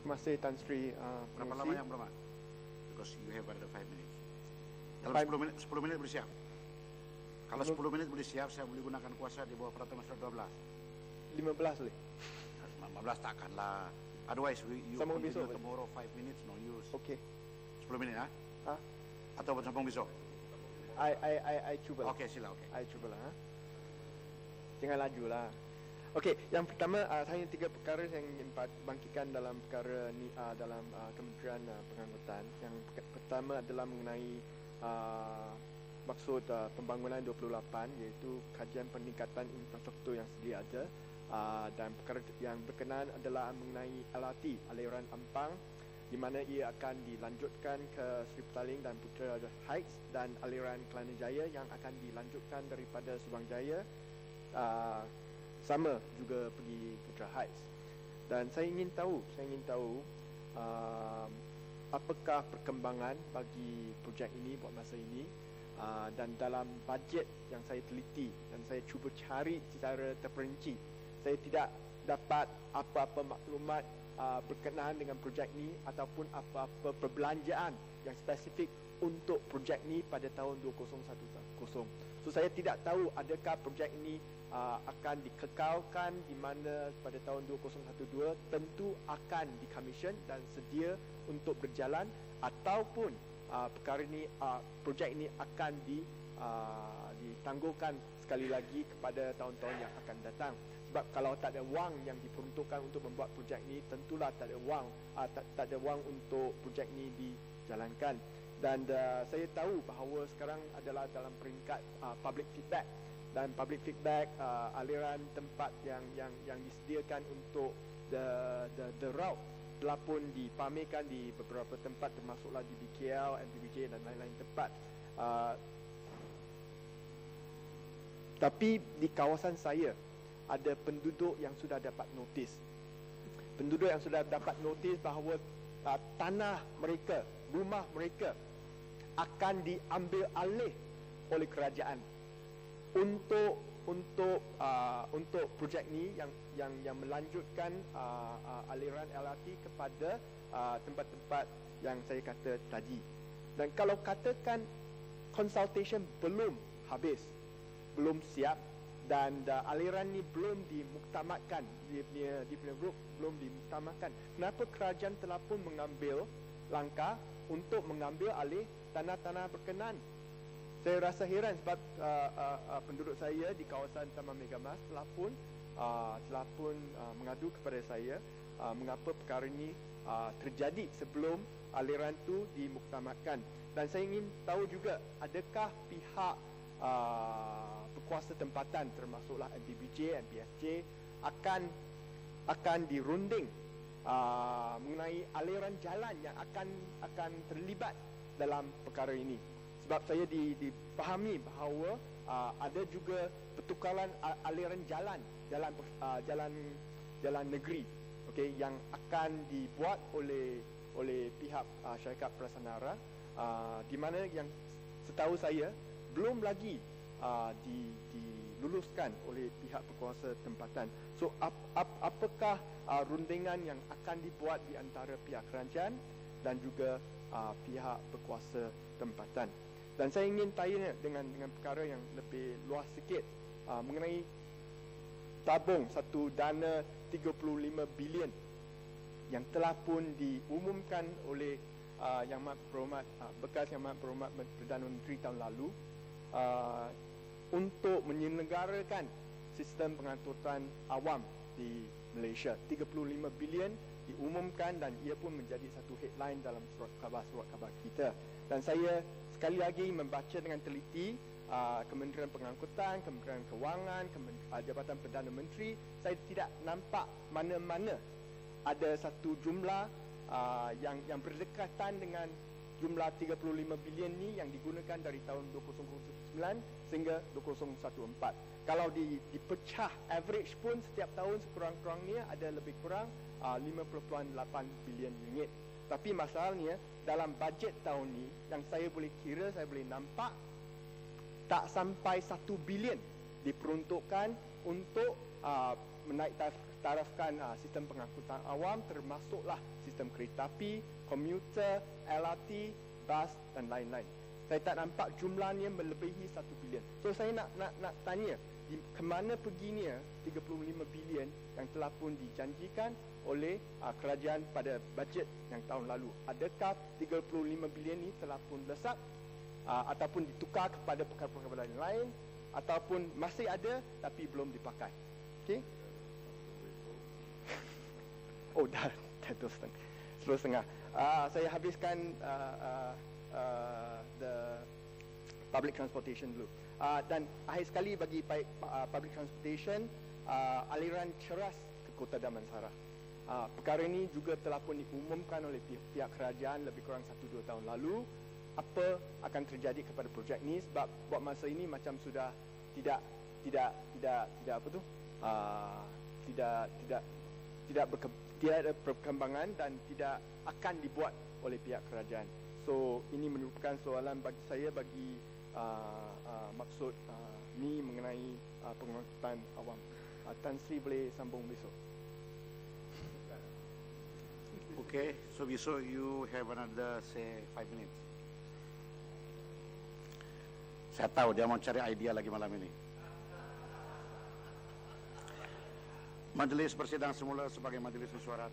Terima kasih Tan Sri Berapa lama yang berapa? Because you have another 5 minutes. Dalam 10 menit boleh siap. Kalau 10 menit boleh siap, saya boleh gunakan kuasa di bawah peraturan 12. 15 boleh? 15 takkanlah. Otherwise, you Sambung continue besok, tomorrow 5 minutes, no use. Okey. 10 minit, ha? Ha? Atau sambung besok? I cuba. Okey, sila, okey. I cubalah. Jangan laju lah. Okey, yang pertama saya 3 perkara yang ingin bangkitkan dalam perkara ni dalam Kementerian Pengangkutan. Yang pertama adalah mengenai maksud pembangunan 28, iaitu kajian peningkatan infrastruktur yang sedia ada, dan perkara yang berkenaan adalah mengenai LRT aliran Ampang, di mana ia akan dilanjutkan ke Seri Petaling dan Putra Heights, dan aliran Kelana Jaya yang akan dilanjutkan daripada Subang Jaya sama juga pergi Putra Heights. Dan saya ingin tahu apakah perkembangan bagi projek ini buat masa ini, dan dalam bajet yang saya teliti dan saya cuba cari secara terperinci, saya tidak dapat apa-apa maklumat berkenaan dengan projek ini ataupun apa-apa perbelanjaan yang spesifik untuk projek ini pada tahun 2010. So saya tidak tahu adakah projek ini akan dikekalkan, di mana pada tahun 2012 tentu akan dikomision dan sedia untuk berjalan, ataupun perkara ini projek ini akan ditangguhkan sekali lagi kepada tahun-tahun yang akan datang. Sebab kalau tak ada wang yang diperuntukkan untuk membuat projek ini, tentulah tak ada wang tak ada wang untuk projek ini dijalankan. Dan saya tahu bahawa sekarang adalah dalam peringkat public feedback, dan public feedback aliran tempat yang disediakan untuk the route telah pun dipamerkan di beberapa tempat, termasuklah di BKL, MPBJ dan lain-lain tempat. Tapi di kawasan saya ada penduduk yang sudah dapat notis. Penduduk yang sudah dapat notis bahawa tanah mereka, rumah mereka akan diambil alih oleh kerajaan untuk projek ni yang melanjutkan aliran LRT kepada tempat-tempat yang saya kata tadi. Dan kalau katakan consultation belum habis, belum siap, dan aliran ni belum dimuktamadkan, dia punya grup belum dimuktamadkan, kenapa kerajaan telah pun mengambil langkah untuk mengambil alih tanah-tanah berkenaan? Saya rasa heran sebab penduduk saya di kawasan Taman Megamas telah pun mengadu kepada saya mengapa perkara ini terjadi sebelum aliran tu dimuktamadkan. Dan saya ingin tahu juga, adakah pihak berkuasa tempatan termasuklah MPBJ, MPFJ akan dirunding mengenai aliran jalan yang akan terlibat dalam perkara ini? Sebab saya dipahami bahawa ada juga pertukaran aliran jalan negeri, okey, yang akan dibuat oleh pihak syarikat prasarana, di mana yang setahu saya belum lagi diluluskan oleh pihak berkuasa tempatan. So apakah rundingan yang akan dibuat di antara pihak kerajaan dan juga pihak berkuasa tempatan? Dan saya ingin tanya dengan perkara yang lebih luas sikit mengenai tabung satu dana 35 bilion yang telah pun diumumkan oleh Yang Amat Berhormat bekas Yang Amat Berhormat Perdana Menteri tahun lalu untuk menyelenggarakan sistem pengangkutan awam di Malaysia. 35 bilion diumumkan dan ia pun menjadi satu headline dalam surat khabar kita. Dan saya sekali lagi membaca dengan teliti Kementerian Pengangkutan, Kementerian Kewangan, Jabatan Perdana Menteri, saya tidak nampak mana-mana ada satu jumlah yang berdekatan dengan jumlah 35 bilion ni yang digunakan dari tahun 2009 sehingga 2014. Kalau dipecah average pun setiap tahun sekurang-kurangnya ada lebih kurang 50.8 bilion ringgit. Tapi masalahnya dalam bajet tahun ni yang saya boleh kira, saya boleh nampak tak sampai 1 bilion diperuntukkan untuk menaik mentarafkan sistem pengangkutan awam, termasuklah sistem kereta api, komuter, LRT, bas dan lain-lain. Saya tak nampak jumlahnya melebihi 1 bilion. So saya nak tanya, ke mana perginya 35 bilion yang telah pun dijanjikan oleh kerajaan pada bajet yang tahun lalu? Adakah 35 bilion ini telah pun lesap ataupun ditukar kepada perkara-perkara lain, ataupun masih ada tapi belum dipakai? Okey. Oh, dah 10.5. Saya habiskan the public transportation dulu. Dan akhir sekali bagi public transportation, aliran ceras ke Kota Damansara. Perkara ini juga telah pun diumumkan oleh pihak kerajaan lebih kurang 1-2 tahun lalu. Apa akan terjadi kepada projek ini, sebab buat masa ini macam sudah tidak apa tu, tidak ada perkembangan dan tidak akan dibuat oleh pihak kerajaan. So ini merupakan soalan bagi saya, bagi maksud ni mengenai pengangkutan awam. Tan Sri boleh sambung besok. Okay, so besok you have another say 5 minutes. Saya tahu dia mau cari idea lagi malam ini. Majelis bersidang semula sebagai majelis mesyuarat.